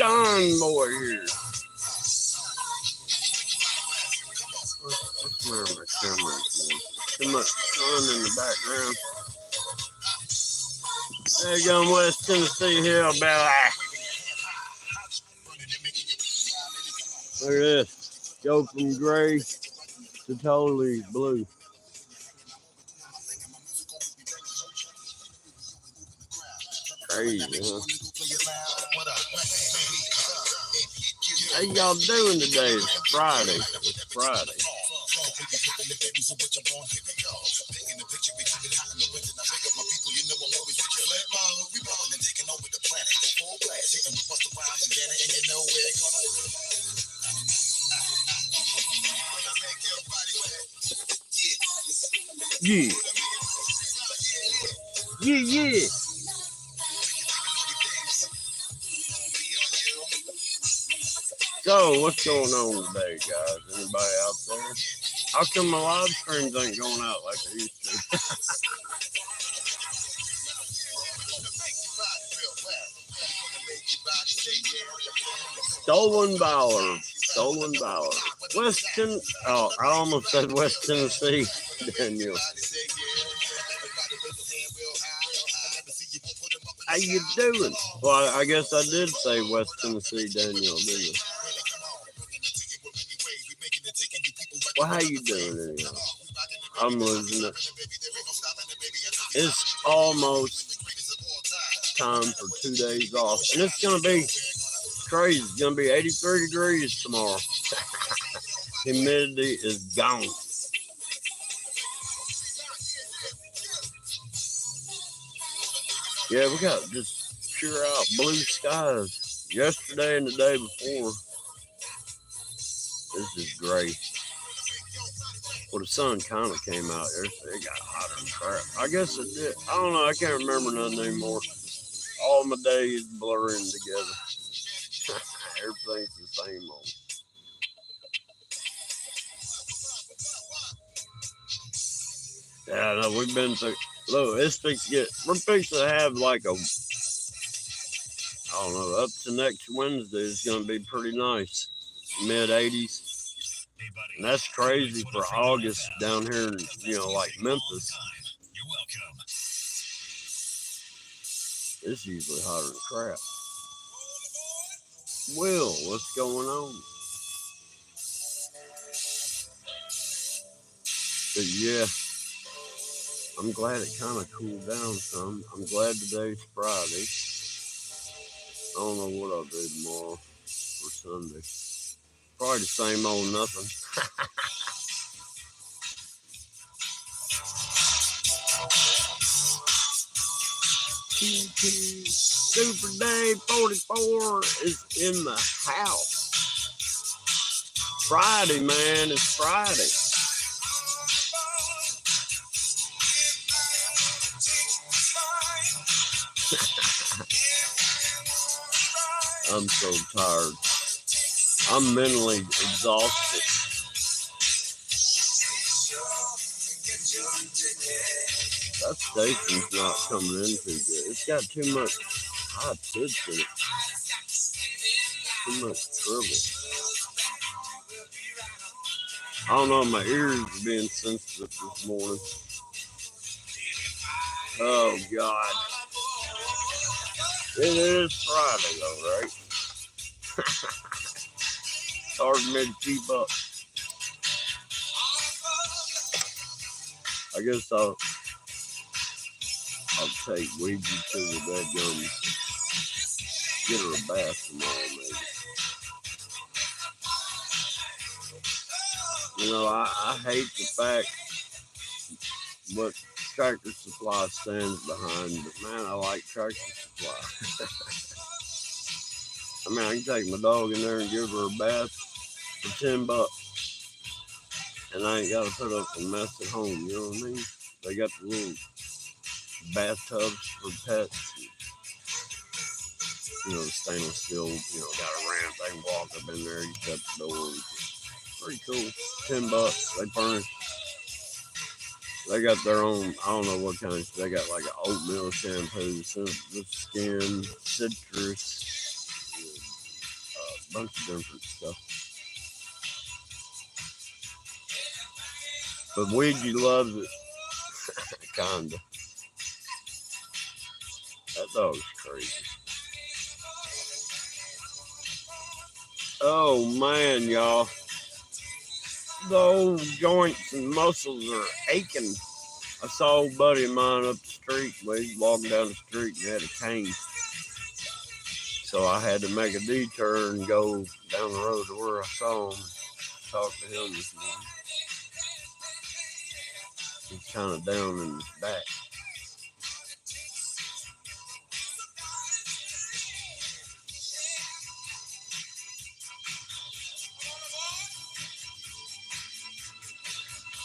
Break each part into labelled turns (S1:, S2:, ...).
S1: John boy here. What's the matter with my camera? Too much sun in the background. There you go, West Tennessee Hillbilly. Look at this. Go from gray to totally blue. Crazy, huh? How y'all doing today? It's Friday. It's Friday. Yeah. Yeah. So, what's going on today, guys? Anybody out there? How come my live streams ain't going out like they used to? Stolen Valor. Oh, I almost said West Tennessee, Daniel. How you doing? Well, I guess I did say West Tennessee, Daniel, didn't you? Well, how you doing anyway? I'm losing it. It's almost time for 2 days off, and it's gonna be crazy. It's gonna be 83 degrees tomorrow. Humidity is gone. Yeah, we got just pure out blue skies yesterday and the day before. This is great. Well, the sun kind of came out yesterday. It got hotter than crap. I guess it did. I don't know. I can't remember nothing anymore. All my days blurring together. Everything's the same old. Yeah, no, we've been through. Look, we're fixing to have like a, I don't know, up to next Wednesday is going to be pretty nice. Mid-80s. And that's crazy for August down here in, like Memphis. It's usually hotter than crap. Will, what's going on? But yeah, I'm glad it kind of cooled down some. I'm glad today's Friday. I don't know what I'll do tomorrow or Sunday. Probably the same old nothing. Super Day 44 is in the house. Friday, man. It's Friday. I'm so tired. I'm mentally exhausted. That station's not coming in too good. It's got too much high pitch in it. Too much trouble. I don't know, my ears are being sensitive this morning. Oh, God. It is Friday, though, right? It's hard for me to keep up. I guess I'll take Ouija to the bedroom. Get her a bath tomorrow, maybe. I hate the fact what Tractor Supply stands behind, but man, I like Tractor Supply. I mean, I can take my dog in there and give her a bath for $10, and I ain't got to put up a mess at home. You know what I mean? They got the little bathtubs for pets. The stainless steel. Got a ramp. They can walk up in there. You shut the door. Pretty cool. $10. They furnish. They got their own, I don't know what kind of, they got like an oatmeal shampoo, the skin, citrus, bunch of different stuff. But Ouija loves it. Kinda. That dog's crazy. Oh man, y'all. Those joints and muscles are aching. I saw a buddy of mine up the street. We walking down the street and had a cane. So I had to make a detour and go down the road to where I saw him. Talk to him this morning. He's kind of down in his back.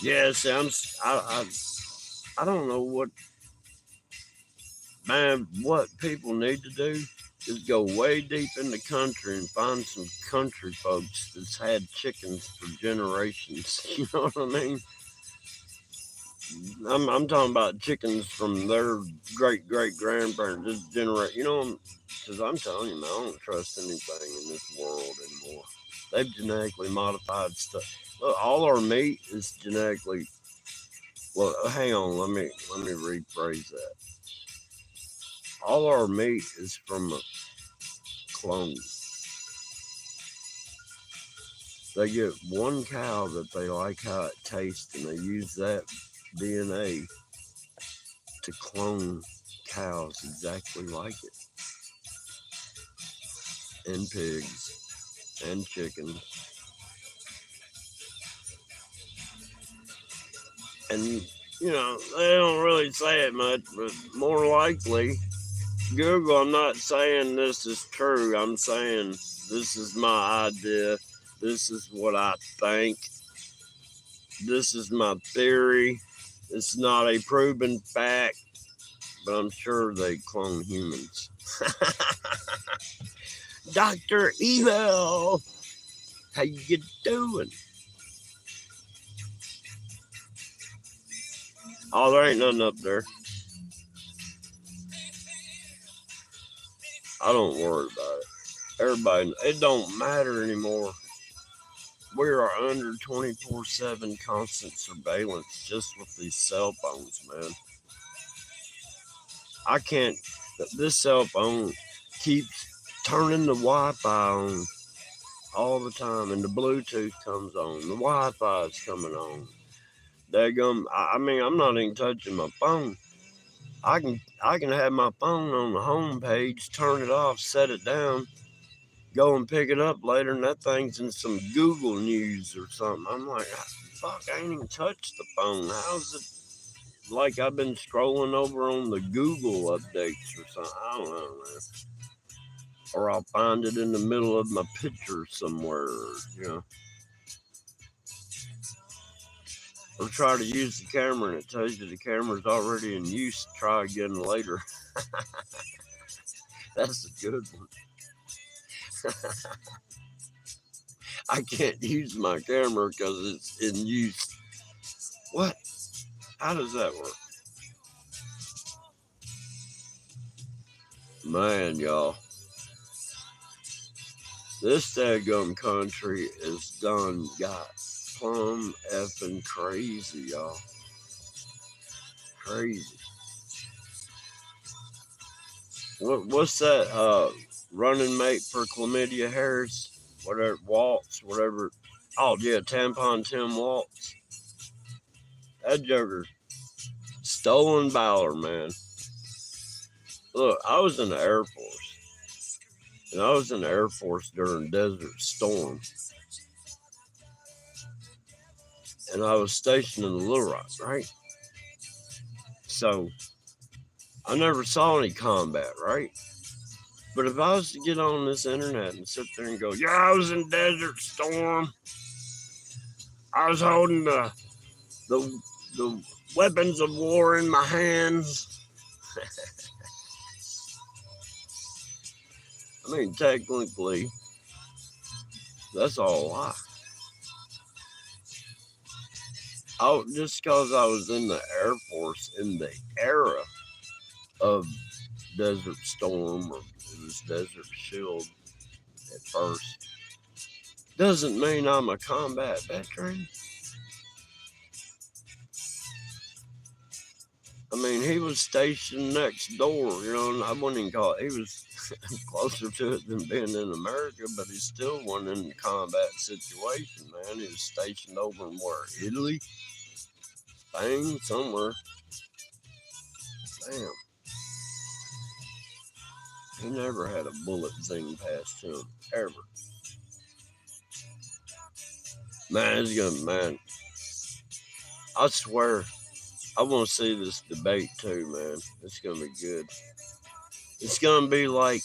S1: Yeah, see, I don't know what people need to do is go way deep in the country and find some country folks that's had chickens for generations. You know what I mean? I'm talking about chickens from their great grandparents, this generation. You know, because I'm telling you, man, I don't trust anything in this world anymore. They've genetically modified stuff. Look, all our meat is genetically. Well, hang on. Let me rephrase that. All our meat is from a clone. They get one cow that they like how it tastes, and they use that DNA to clone cows exactly like it, and pigs, and chickens. And, you know, they don't really say it much, but more likely, Google, I'm not saying this is true. I'm saying this is my idea. This is what I think. This is my theory. It's not a proven fact, but I'm sure they clone humans. Dr. Evil, how you doing? Oh, there ain't nothing up there. I don't worry about it. Everybody, it don't matter anymore. We are under 24/7 constant surveillance just with these cell phones, man. I can't, this cell phone keeps turning the Wi-Fi on all the time, and the Bluetooth comes on, the Wi-Fi is coming on. I mean, I'm not even touching my phone. I can have my phone on the home page, turn it off, set it down, go and pick it up later, and that thing's in some Google News or something. I'm like, fuck, I ain't even touched the phone. How's it like I've been scrolling over on the Google updates or something? I don't know, man. Or I'll find it in the middle of my picture somewhere, you know. Or try to use the camera and it tells you the camera's already in use. Try again later. That's a good one. I can't use my camera because it's in use. What? How does that work? Man, y'all. This daggum country is done got plumb effing crazy, y'all. Crazy. What's that running mate for Chlamydia Harris? Whatever, Waltz, whatever. Oh, yeah, Tampon Tim Waltz. That joker. Stolen valor, man. Look, I was in the Air Force. And I was in the Air Force during Desert Storm. And I was stationed in Little Rock, right? So, I never saw any combat, right? But if I was to get on this internet and sit there and go, yeah, I was in Desert Storm. I was holding the weapons of war in my hands. I mean, technically, that's all a lie. Just because I was in the Air Force in the era of Desert Storm, or it was Desert Shield at first. doesn't mean I'm a combat veteran. I mean, he was stationed next door, you know, and I wouldn't even call it, he was closer to it than being in America, but he still wasn't in a combat situation, man. He was stationed over in where? Italy? Spain? Somewhere. Damn. He never had a bullet zing past him, ever. Man, it's gonna, man, I swear, I want to see this debate too, man. It's gonna be good. It's gonna be like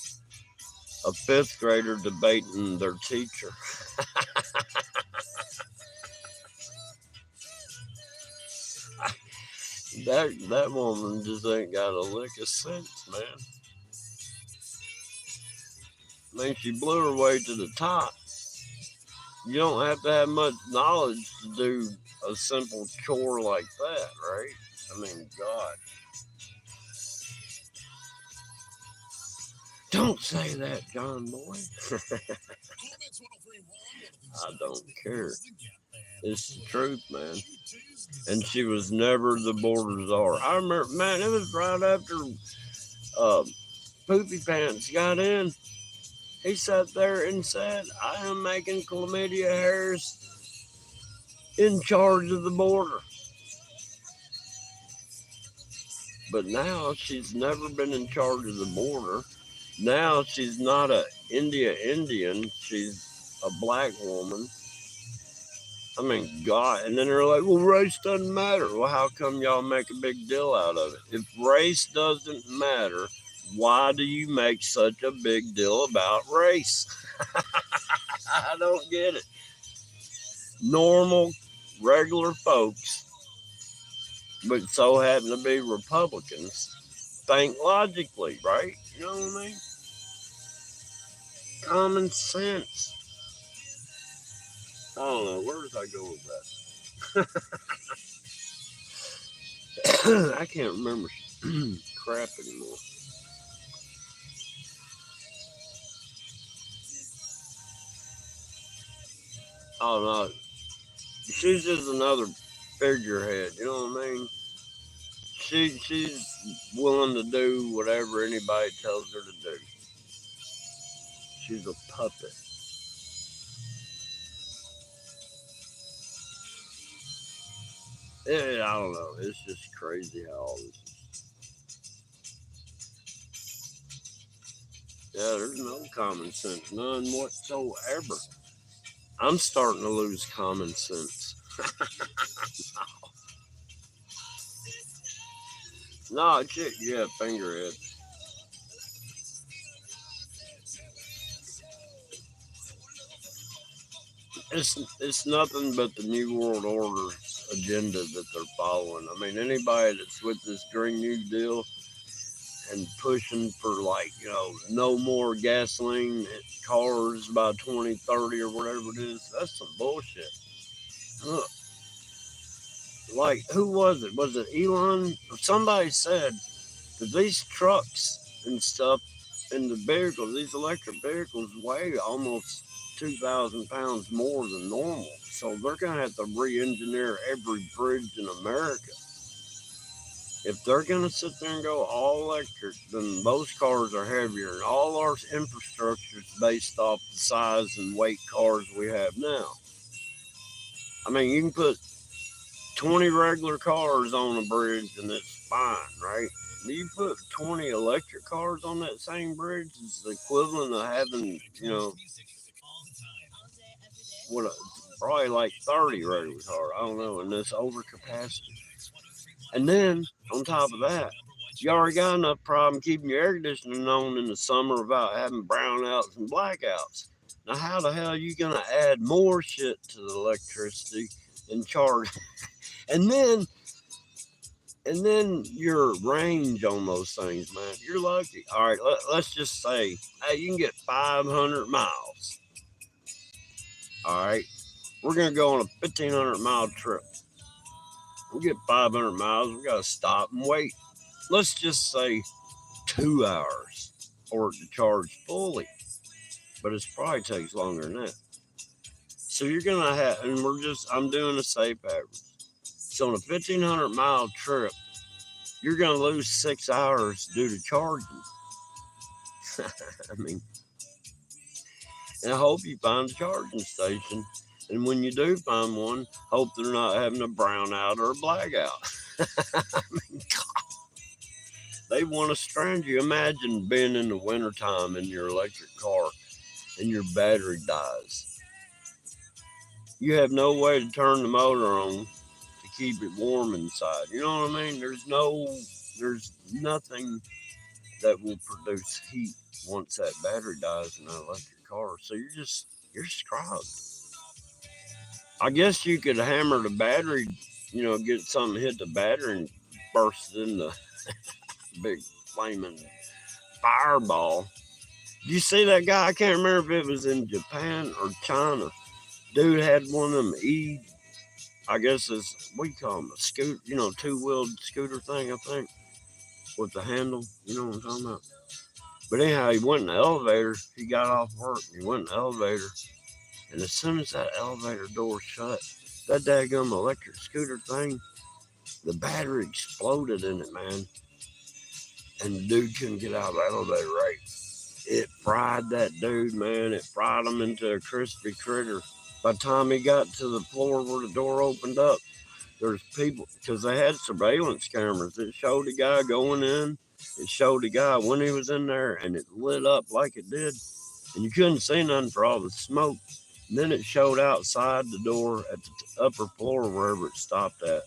S1: a fifth grader debating their teacher. That woman just ain't got a lick of sense, man. I mean, she blew her way to the top. You don't have to have much knowledge to do a simple chore like that, right? I mean, God. Don't say that, John Boy. I don't care. It's the truth, man. And she was never the border czar. I remember, man, it was right after Poopy Pants got in. He sat there and said, I am making Chlamydia Harris in charge of the border. But now she's never been in charge of the border. Now she's not a Indian. She's a black woman. I mean, God. And then they're like, well, race doesn't matter. Well, how come y'all make a big deal out of it? If race doesn't matter, why do you make such a big deal about race? I don't get it. Normal, regular folks, but so happen to be Republicans, think logically, right? You know what I mean? Common sense. I don't know. Where did I go with that? I can't remember crap anymore. Oh no, she's just another figurehead. You know what I mean? She's willing to do whatever anybody tells her to do. She's a puppet. Yeah, I don't know. It's just crazy how all this is. Yeah, there's no common sense, none whatsoever. I'm starting to lose common sense. No, shit, yeah, fingerhead. It's nothing but the New World Order agenda that they're following. I mean, anybody that's with this Green New Deal and pushing for, like, you know, no more gasoline cars by 2030 or whatever it is, that's some bullshit. Look, like, who was it? Was it Elon? Somebody said that these trucks and stuff and the vehicles, these electric vehicles, weigh almost 2,000 pounds more than normal. So they're going to have to re engineer every bridge in America. If they're going to sit there and go all electric, then those cars are heavier. And all our infrastructure is based off the size and weight cars we have now. I mean, you can put 20 regular cars on a bridge and it's fine, right? You put 20 electric cars on that same bridge, it's the equivalent of having, you know, what, probably like 30 regular cars. I don't know, and this overcapacity. And then on top of that, you already got enough problem keeping your air conditioning on in the summer without having brownouts and blackouts. Now, how the hell are you gonna add more shit to the electricity and charge? and then and then your range on those things, man, you're lucky. All right, let's just say, hey, you can get 500 miles. All right, we're gonna go on a 1,500-mile trip. We get 500 miles, we gotta stop and wait. Let's just say 2 hours for it to charge fully, but it probably takes longer than that. So you're gonna have, and I'm doing a safe average. So on a 1,500-mile trip, you're gonna lose 6 hours due to charging. I mean, and I hope you find a charging station. And when you do find one, hope they're not having a brownout or a blackout. I mean, God, they want to strand you. Imagine being in the wintertime in your electric car and your battery dies. You have no way to turn the motor on to keep it warm inside. You know what I mean? There's nothing that will produce heat once that battery dies in an electric car. So you're screwed. I guess you could hammer the battery, get something hit the battery and burst it in the big flaming fireball. Did you see that guy? I can't remember if it was in Japan or China. Dude had one of them I guess it's, what do you call them? A scooter, two-wheeled scooter thing, I think, with the handle. You know what I'm talking about? But anyhow, he went in the elevator. He got off work. He went in the elevator. And as soon as that elevator door shut, that daggum electric scooter thing, the battery exploded in it, man. And the dude couldn't get out of the elevator right. It fried that dude, man. It fried him into a crispy critter. By the time he got to the floor where the door opened up, there's people, because they had surveillance cameras. It showed the guy going in. It showed the guy when he was in there, and it lit up like it did. And you couldn't see nothing for all the smoke. And then it showed outside the door at the upper floor wherever it stopped at.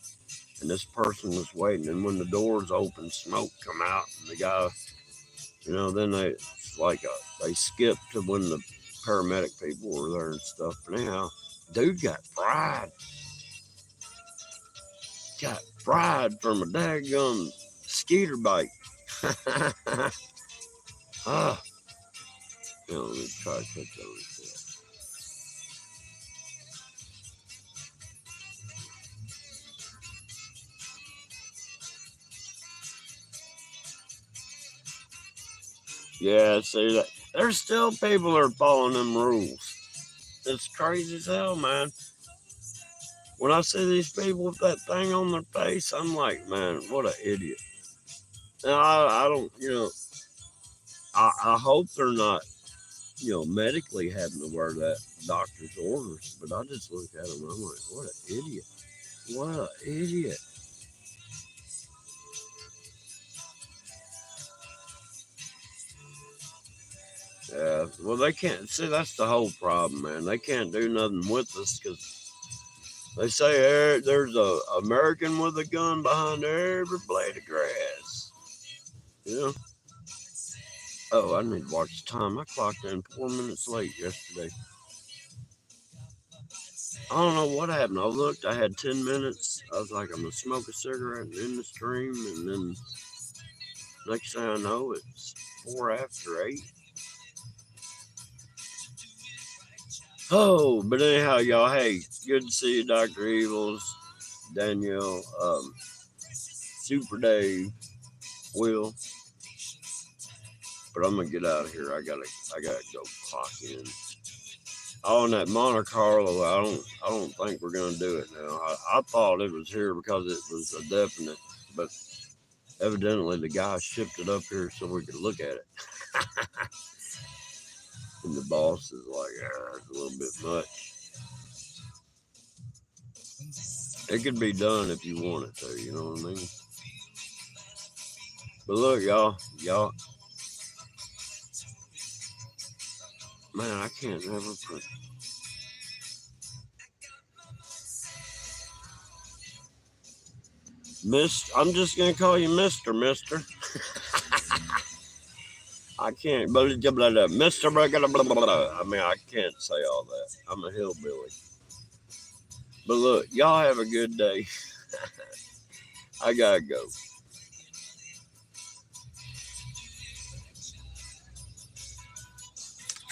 S1: And this person was waiting. And when the doors opened, smoke come out. And the guy, then they skipped to when the paramedic people were there and stuff. But anyhow, dude got fried. Got fried from a daggum skeeter bite. Let me try to catch those. Yeah, see that. There's still people that are following them rules. It's crazy as hell, man. When I see these people with that thing on their face, I'm like, man, what an idiot. Now, I don't, I hope they're not, medically having to wear that doctor's orders. But I just look at them and I'm like, what an idiot. What an idiot. Yeah, well, they can't see. That's the whole problem, man. They can't do nothing with us because they say there's a American with a gun behind every blade of grass. Oh, I need to watch the time. I clocked in 4 minutes late yesterday. I don't know what happened. I looked. I had 10 minutes. I was like, I'm gonna smoke a cigarette and end the stream, and then next thing I know, it's 4 after 8. Oh, but anyhow, y'all, hey, good to see you, Dr. Evils, Danielle, Super Dave, Will. But I'm gonna get out of here. I gotta go clock in. Oh, and that Monte Carlo, I don't think we're gonna do it now. I thought it was here because it was a definite, but evidently the guy shipped it up here so we could look at it. And the boss is like, it's a little bit much. It could be done if you want it to, you know what I mean? But look, y'all, man, I can't never put. I'm just gonna call you Mister. I can't, blah, blah, blah, blah, Mr. Blah, blah, blah, blah, blah. I mean, I can't say all that. I'm a hillbilly. But look, y'all have a good day. I gotta go.